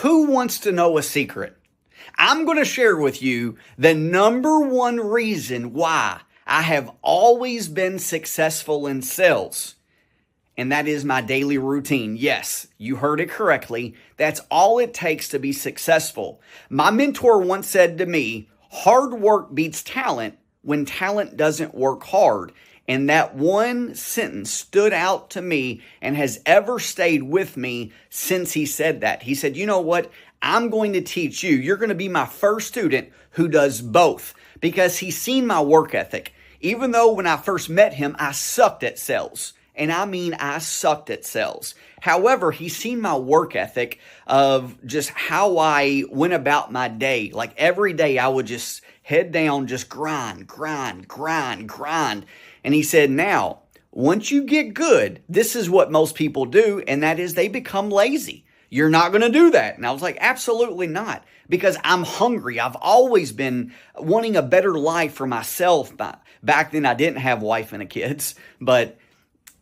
Who wants to know a secret? I'm going to share with you the number one reason why I have always been successful in sales. And that is my daily routine. Yes, you heard it correctly. That's all it takes to be successful. My mentor once said to me, hard work beats talent when talent doesn't work hard. And that one sentence stood out to me and has ever stayed with me since he said that. He said, you know what? I'm going to teach you. You're going to be my first student who does both, because he's seen my work ethic. Even though when I first met him, I sucked at sales. And I mean, I sucked at sales. However, he's seen my work ethic of just how I went about my day. Like every day I would just head down, just grind. And he said, now, once you get good, this is what most people do, and that is they become lazy. You're not going to do that. And I was like, absolutely not, because I'm hungry. I've always been wanting a better life for myself. Back then, I didn't have wife and kids, but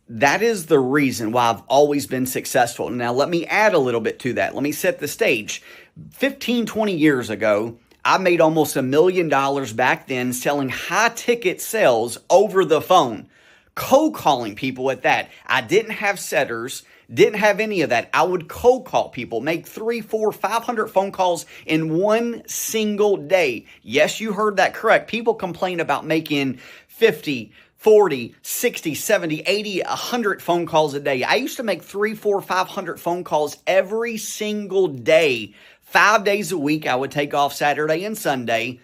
that is the reason why I've always been successful. Now, let me add a little bit to that. Let me set the stage. 15, 20 years ago, I made almost $1 million back then selling high-ticket sales over the phone, cold calling people at that. I didn't have setters, didn't have any of that. I would cold call people, make 300, 400, 500 phone calls in one single day. Yes, you heard that correct. People complain about making 50, 40, 60, 70, 80, 100 phone calls a day. I used to make 300, 400, 500 phone calls every single day. 5 days a week. I would take off Saturday and Sunday.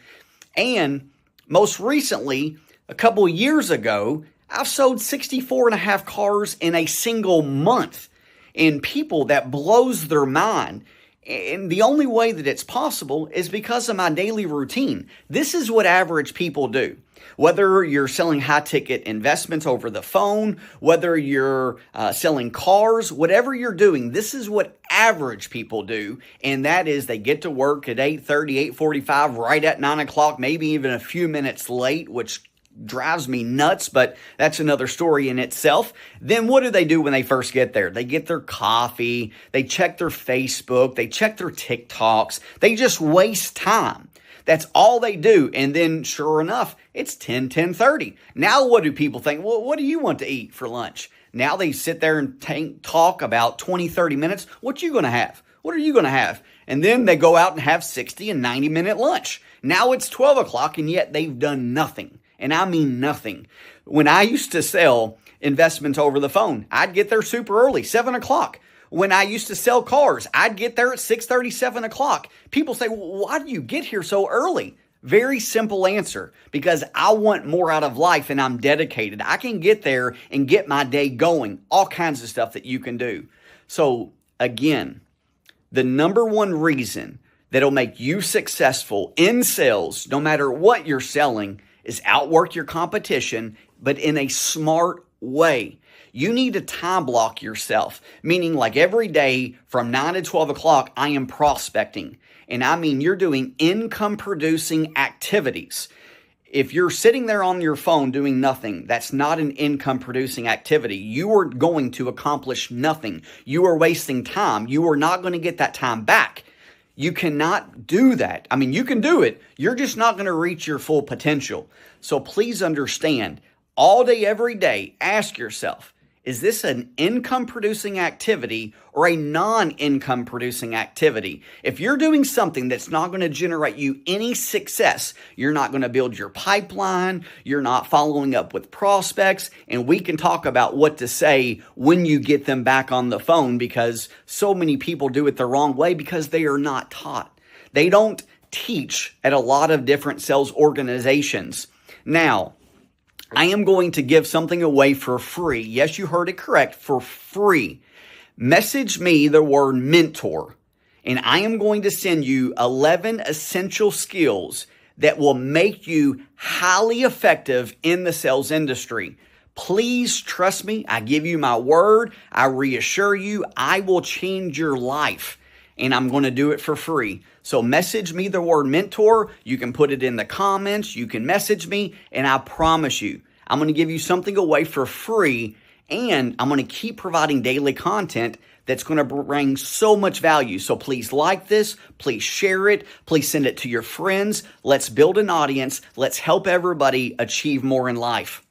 And most recently, a couple years ago, I've sold 64 and a half cars in a single month. And people, that blows their mind. And the only way that it's possible is because of my daily routine. This is what average people do. Whether you're selling high-ticket investments over the phone, whether you're selling cars, whatever you're doing, this is what average people do, and that is they get to work at 8:30, 8:45, right at 9 o'clock, maybe even a few minutes late, which drives me nuts, but that's another story in itself. Then what do they do when they first get there? They get their coffee, they check their Facebook, they check their TikToks, they just waste time. That's all they do. And then sure enough, it's 10:30. Now what do people think? Well, what do you want to eat for lunch? Now they sit there and talk about 20, 30 minutes. What you going to have? What are you going to have? And then they go out and have 60 and 90-minute lunch. Now it's 12 o'clock and yet they've done nothing. And I mean nothing. When I used to sell investments over the phone, I'd get there super early, 7 o'clock. When I used to sell cars, I'd get there at 6:30, 7 o'clock. People say, well, why do you get here so early? Very simple answer, because I want more out of life and I'm dedicated. I can get there and get my day going, all kinds of stuff that you can do. So again, the number one reason that'll make you successful in sales, no matter what you're selling, is outwork your competition, but in a smart way. You need to time block yourself, meaning like every day from 9 to 12 o'clock, I am prospecting. And I mean, you're doing income producing activities. If you're sitting there on your phone doing nothing, that's not an income producing activity. You are going to accomplish nothing. You are wasting time. You are not going to get that time back. You cannot do that. I mean, you can do it. You're just not going to reach your full potential. So please understand, all day, every day, ask yourself, is this an income producing activity or a non-income producing activity? If you're doing something that's not going to generate you any success, you're not going to build your pipeline, you're not following up with prospects, and we can talk about what to say when you get them back on the phone, because so many people do it the wrong way because they are not taught. They don't teach at a lot of different sales organizations. Now, I am going to give something away for free. Yes, you heard it correct, for free. Message me the word mentor, and I am going to send you 11 essential skills that will make you highly effective in the sales industry. Please trust me. I give you my word. I reassure you, I will change your life, and I'm going to do it for free. So message me the word mentor. You can put it in the comments. You can message me, and I promise you, I'm going to give you something away for free, and I'm going to keep providing daily content that's going to bring so much value. So please like this. Please share it. Please send it to your friends. Let's build an audience. Let's help everybody achieve more in life.